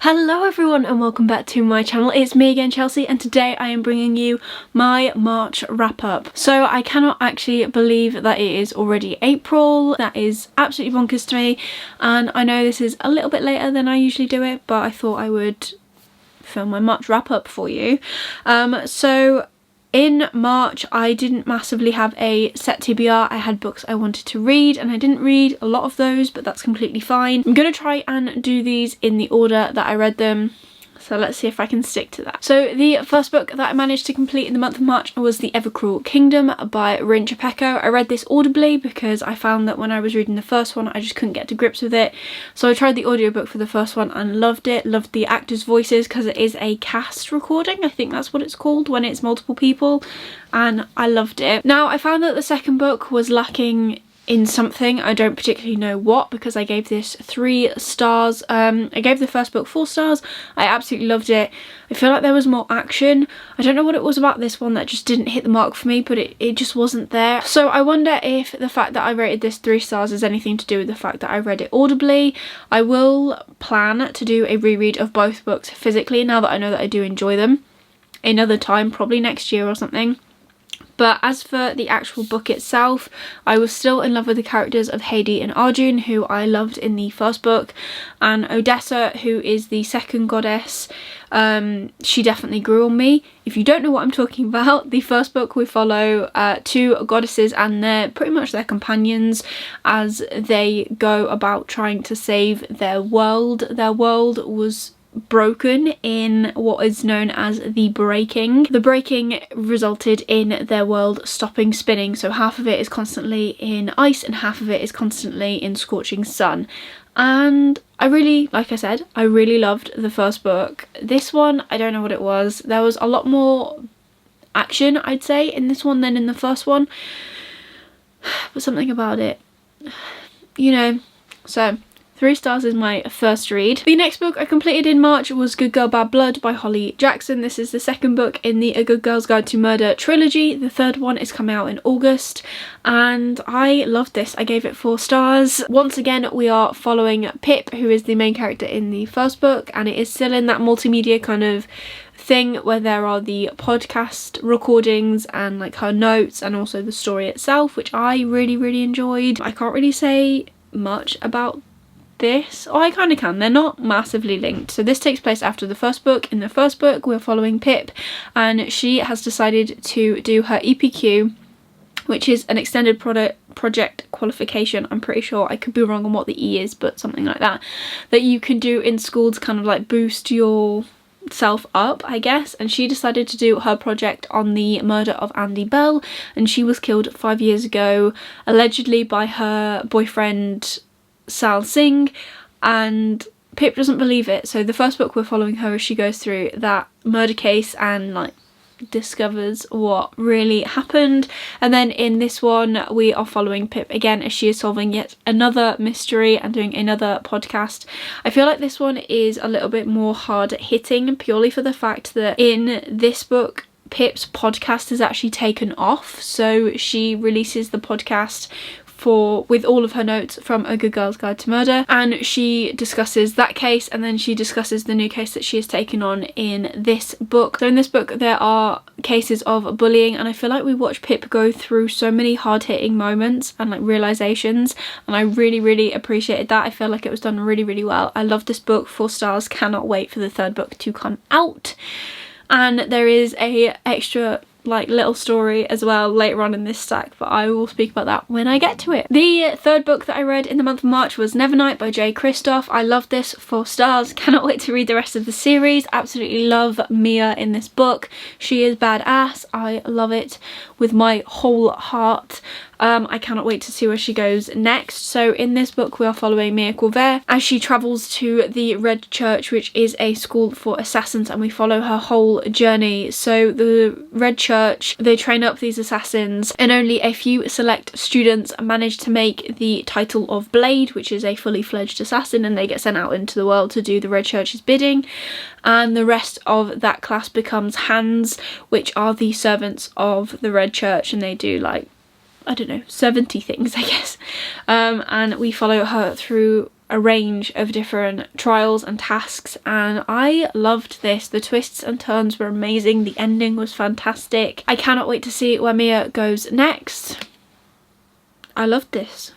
Hello everyone and welcome back to my channel. It's me again, Chelsea, and today I am bringing you my March wrap up. So I cannot actually believe that it is already April. That is absolutely bonkers to me, and I know this is a little bit later than I usually do it, but I thought I would film my March wrap up for you. So in March I didn't massively have a set TBR. I had books I wanted to read and I didn't read a lot of those, but that's completely fine. I'm gonna try and do these in the order that I read them. So let's see if I can stick to that. So the first book that I managed to complete in the month of March was The Evercruel Kingdom by Rin Chapeko. I read this audibly because I found that when I was reading the first one I just couldn't get to grips with it. So I tried the audiobook for the first one and loved it. Loved the actors' voices because it is a cast recording. I think that's what it's called when it's multiple people, and I loved it. Now I found that the second book was lacking in something. I don't particularly know what, because I gave this 3 stars. I gave the first book 4 stars. I absolutely loved it. I feel like there was more action. I don't know what it was about this one that just didn't hit the mark for me, but it just wasn't there. So I wonder if the fact that I rated this 3 stars has anything to do with the fact that I read it audibly. I will plan to do a reread of both books physically now that I know that I do enjoy them another time, probably next year or something. But as for the actual book itself, I was still in love with the characters of Heidi and Arjun, who I loved in the first book, and Odessa, who is the second goddess. She definitely grew on me. If you don't know what I'm talking about, the first book we follow 2 goddesses and they're pretty much their companions as they go about trying to save their world. Their world was broken in what is known as the breaking. The breaking resulted in their world stopping spinning, so half of it is constantly in ice and half of it is constantly in scorching sun. And I really, like I said, I really loved the first book. This one, I don't know what it was. There was a lot more action, I'd say, in this one than in the first one, but something about it, you know. So 3 stars is my first read. The next book I completed in March was Good Girl Bad Blood by Holly Jackson. This is the second book in the A Good Girl's Guide to Murder trilogy. The third one is coming out in August, and I loved this. I gave it 4 stars. Once again, we are following Pip, who is the main character in the first book, and it is still in that multimedia kind of thing where there are the podcast recordings and like her notes and also the story itself, which I really enjoyed. I can't really say much about this. Oh, I kind of can. They're not massively linked. So this takes place after the first book. In the first book we're following Pip, and she has decided to do her EPQ, which is an extended project qualification. I'm pretty sure, I could be wrong on what the E is, but something like that, that you can do in school to kind of like boost your self up, I guess. And she decided to do her project on the murder of Andy Bell, and she was killed 5 years ago, allegedly by her boyfriend Sal Singh, and Pip doesn't believe it. So the first book we're following her as she goes through that murder case and like discovers what really happened. And then in this one we are following Pip again as she is solving yet another mystery and doing another podcast. I feel like this one is a little bit more hard hitting, purely for the fact that in this book Pip's podcast is actually taken off, so she releases the podcast with all of her notes from A Good Girl's Guide to Murder, and she discusses that case, and then she discusses the new case that she has taken on in this book. So in this book there are cases of bullying, and I feel like we watch Pip go through so many hard-hitting moments and like realizations, and I really appreciated that. I feel like it was done really well. I love this book. 4 stars. Cannot wait for the third book to come out. And there is a extra like little story as well later on in this stack, but I will speak about that when I get to it. The third book that I read in the month of March was Nevernight by Jay Kristoff. I love this. 4 stars. Cannot wait to read the rest of the series. Absolutely love Mia in this book. She is badass. I love it with my whole heart. I cannot wait to see where she goes next. So in this book we are following Mia Corvair as she travels to the Red Church, which is a school for assassins, and we follow her whole journey. So the Red Church, they train up these assassins, and only a few select students manage to make the title of Blade, which is a fully fledged assassin, and they get sent out into the world to do the Red Church's bidding. And the rest of that class becomes Hands, which are the servants of the Red Church, and they do like, I don't know, 70 things, I guess. And we follow her through a range of different trials and tasks, and I loved this. The twists and turns were amazing. The ending was fantastic. I cannot wait to see where Mia goes next. I loved this.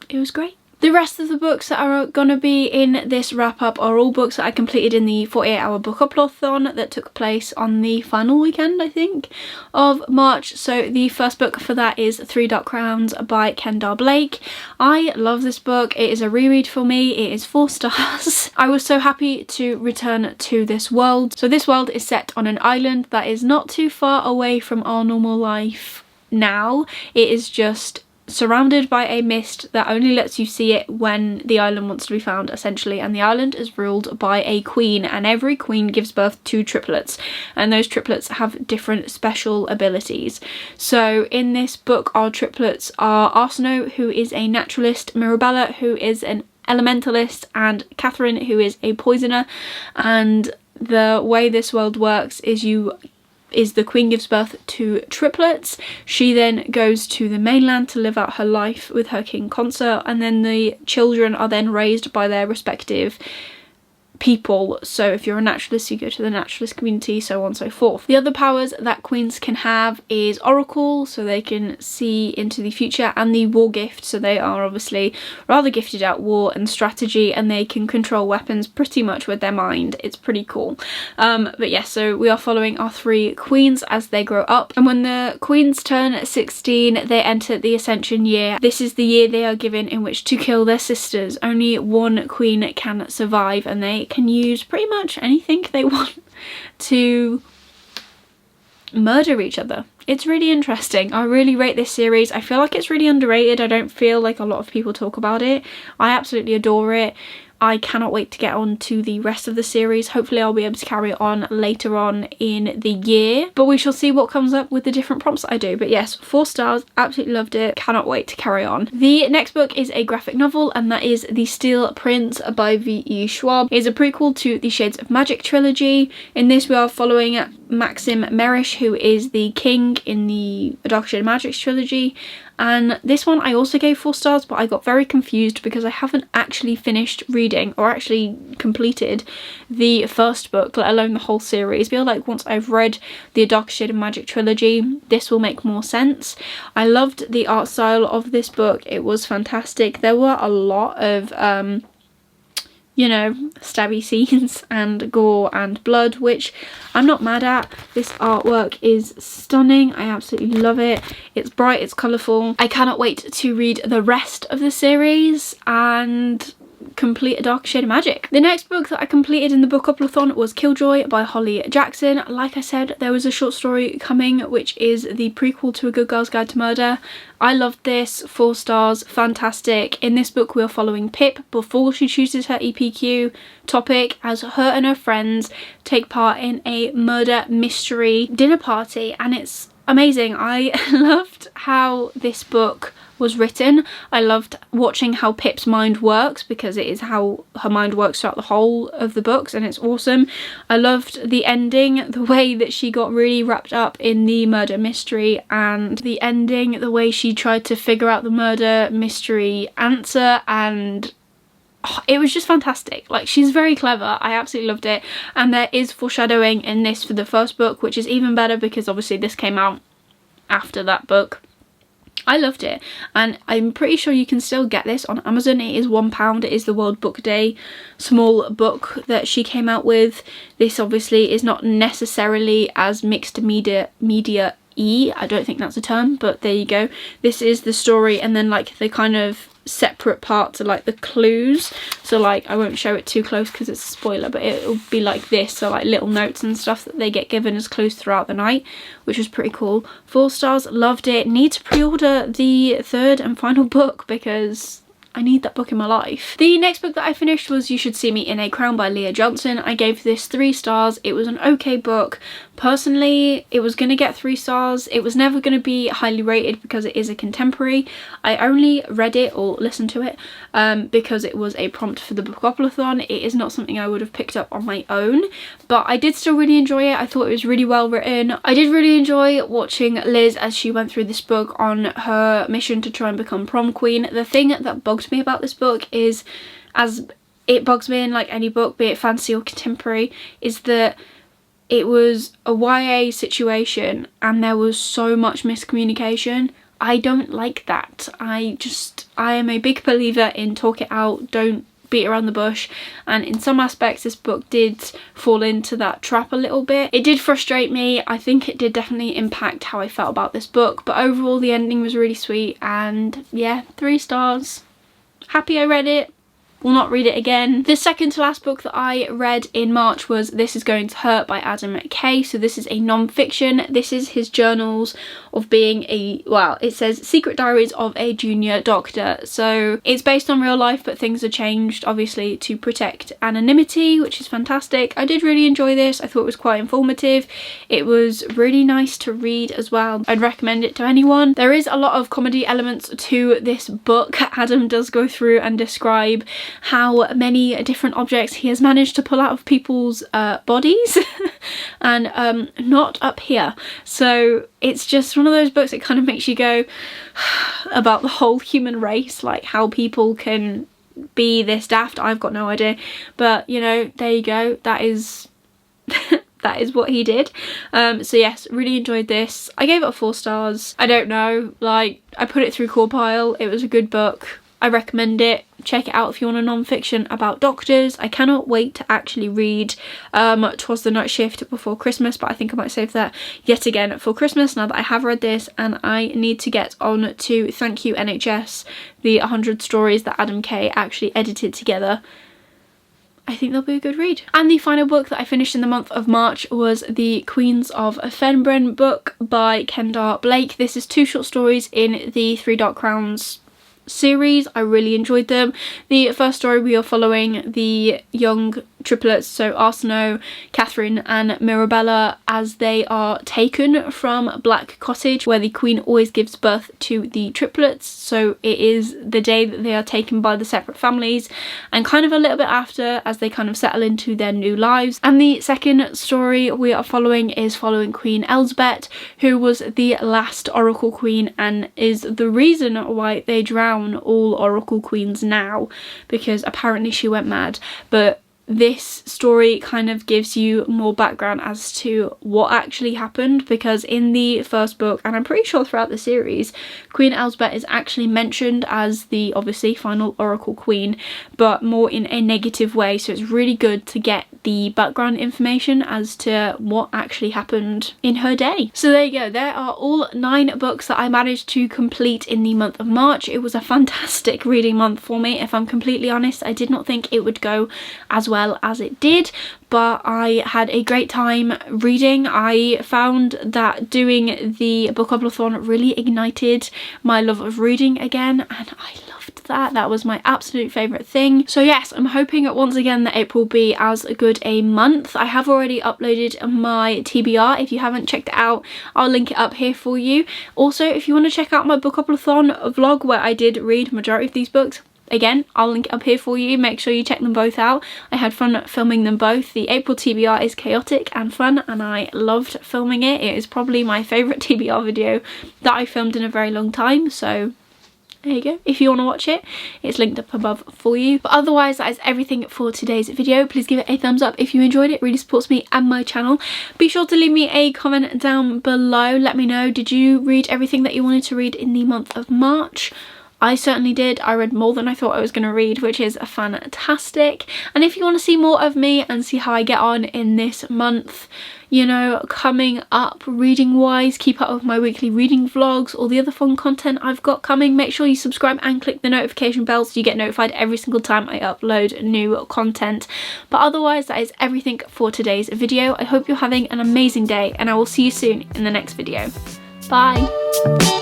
It was great. The rest of the books that are going to be in this wrap up are all books that I completed in the 48-hour book upathon that took place on the final weekend, I think, of March. So the first book for that is Three Dark Crowns by Kendar Blake. I love this book. It is a reread for me. It is 4 stars. I was so happy to return to this world. So this world is set on an island that is not too far away from our normal life now. It is just surrounded by a mist that only lets you see it when the island wants to be found, essentially, and the island is ruled by a queen, and every queen gives birth to triplets, and those triplets have different special abilities. So in this book, our triplets are Arsinoe, who is a naturalist, Mirabella, who is an elementalist, and Catherine, who is a poisoner. And the way this world works is the queen gives birth to triplets. She then goes to the mainland to live out her life with her king consort, and then the children are then raised by their respective people. So if you're a naturalist, you go to the naturalist community, so on and so forth. The other powers that queens can have is Oracle, so they can see into the future, and the War Gift, so they are obviously rather gifted at war and strategy, and they can control weapons pretty much with their mind. It's pretty cool. But yes, so we are following our 3 queens as they grow up, and when the queens turn 16, they enter the Ascension year. This is the year they are given in which to kill their sisters. Only one queen can survive, and they can use pretty much anything they want to murder each other. It's really interesting. I really rate this series. I feel like it's really underrated. I don't feel like a lot of people talk about it. I absolutely adore it. I cannot wait to get on to the rest of the series. Hopefully I'll be able to carry on later on in the year, but we shall see what comes up with the different prompts that I do. But yes, 4 stars, absolutely loved it, cannot wait to carry on. The next book is a graphic novel, and that is The Steel Prince by V.E. Schwab. It is a prequel to the Shades of Magic trilogy. In this we are following Maxim Merish, who is the king in the Dark Shade of Magic trilogy. And this one I also gave 4 stars, but I got very confused because I haven't actually finished reading or actually completed the first book, let alone the whole series. I feel like once I've read the Dark Shade of Magic trilogy, this will make more sense. I loved the art style of this book. It was fantastic. There were a lot of you know, stabby scenes and gore and blood, which I'm not mad at. This artwork is stunning. I absolutely love it. It's bright, it's colourful. I cannot wait to read the rest of the series and complete A Dark Shade of Magic. The next book that I completed in the book upathon was Killjoy by Holly Jackson. Like I said, there was a short story coming which is the prequel to A Good Girl's Guide to Murder. I loved this, 4 stars, fantastic. In this book we are following Pip before she chooses her EPQ topic, as her and her friends take part in a murder mystery dinner party, and it's amazing. I loved how this book was written. I loved watching how Pip's mind works, because it is how her mind works throughout the whole of the books, and it's awesome. I loved the ending, the way that she got really wrapped up in the murder mystery, and the ending, the way she tried to figure out the murder mystery answer, and it was just fantastic. Like, she's very clever. I absolutely loved it. And there is foreshadowing in this for the first book, which is even better because obviously this came out after that book. I loved it, and I'm pretty sure you can still get this on Amazon. It is £1. It is the World Book Day small book that she came out with. This obviously is not necessarily as mixed media I don't think that's a term, but there you go. This is the story, and then like the kind of separate parts are like the clues. So like, I won't show it too close because it's a spoiler, but it'll be like this, so like little notes and stuff that they get given as clues throughout the night, which was pretty cool. 4 stars, loved it. Need to pre-order the 3rd and final book because I need that book in my life. The next book that I finished was You Should See Me in a Crown by Leah Johnson. I gave this 3 stars. It was an okay book. Personally, it was going to get 3 stars. It was never going to be highly rated because it is a contemporary. I only read it or listened to it because it was a prompt for the book upathon. It is not something I would have picked up on my own, but I did still really enjoy it. I thought it was really well written. I did really enjoy watching Liz as she went through this book on her mission to try and become prom queen. The thing that bugged me about this book is as it bugs me in like any book, be it fantasy or contemporary, is that it was a YA situation and there was so much miscommunication. I don't like that. I am a big believer in talk it out, don't beat around the bush, and in some aspects this book did fall into that trap a little bit. It did frustrate me. I think it did definitely impact how I felt about this book, but overall the ending was really sweet, and yeah, 3 stars. Happy I read it. Will not read it again. The second to last book that I read in March was This Is Going to Hurt by Adam Kay. So this is a non-fiction. This is his journals of being a, well, it says Secret Diaries of a Junior Doctor. So it's based on real life, but things are changed obviously to protect anonymity, which is fantastic. I did really enjoy this. I thought it was quite informative. It was really nice to read as well. I'd recommend it to anyone. There is a lot of comedy elements to this book. Adam does go through and describe how many different objects he has managed to pull out of people's bodies and not up here. So it's just one of those books that kind of makes you go about the whole human race, like how people can be this daft. I've got no idea, but you know, there you go. That is that is what he did. So yes, really enjoyed this. I gave it 4 stars. I don't know, like I put it through Core Pile. It was a good book. I recommend it. Check it out if you want a non-fiction about doctors. I cannot wait to actually read 'Twas the Night Shift before Christmas, but I think I might save that yet again for Christmas now that I have read this, and I need to get on to Thank You NHS, the 100 stories that Adam Kay actually edited together. I think they'll be a good read. And the final book that I finished in the month of March was the Queens of Fenbren book by Kendar Blake. This is 2 short stories in the 3 Dark Crowns series. I really enjoyed them. The first story, we are following the young triplets, so Arsino, Catherine and Mirabella, as they are taken from Black Cottage, where the Queen always gives birth to the triplets. So it is the day that they are taken by the separate families, and kind of a little bit after, as they kind of settle into their new lives. And the second story we are following is following Queen Elsbeth, who was the last Oracle Queen and is the reason why they drown all Oracle Queens now, because apparently she went mad. But this story kind of gives you more background as to what actually happened, because in the first book, and I'm pretty sure throughout the series, Queen Elsbeth is actually mentioned as the obviously final Oracle Queen, but more in a negative way. So it's really good to get the background information as to what actually happened in her day. So there you go. There are all 9 books that I managed to complete in the month of March. It was a fantastic reading month for me, if I'm completely honest. I did not think it would go as well as it did, but I had a great time reading. I found that doing the book-up-a-thon really ignited my love of reading again, and I loved that. That was my absolute favourite thing. So yes, I'm hoping once again that April will be as good a month. I have already uploaded my TBR. If you haven't checked it out, I'll link it up here for you. Also, if you want to check out my book-up-a-thon vlog where I did read majority of these books, again, I'll link it up here for you. Make sure you check them both out. I had fun filming them both. The April TBR is chaotic and fun, and I loved filming it. It is probably my favourite TBR video that I filmed in a very long time, so there you go. If you want to watch it, it's linked up above for you. But otherwise, that is everything for today's video. Please give it a thumbs up if you enjoyed it. It really supports me and my channel. Be sure to leave me a comment down below. Let me know, did you read everything that you wanted to read in the month of March? I certainly did. I read more than I thought I was going to read, which is fantastic. And if you want to see more of me and see how I get on in this month, you know, coming up reading wise, keep up with my weekly reading vlogs, all the other fun content I've got coming, make sure you subscribe and click the notification bell so you get notified every single time I upload new content. But otherwise, that is everything for today's video. I hope you're having an amazing day, and I will see you soon in the next video. Bye.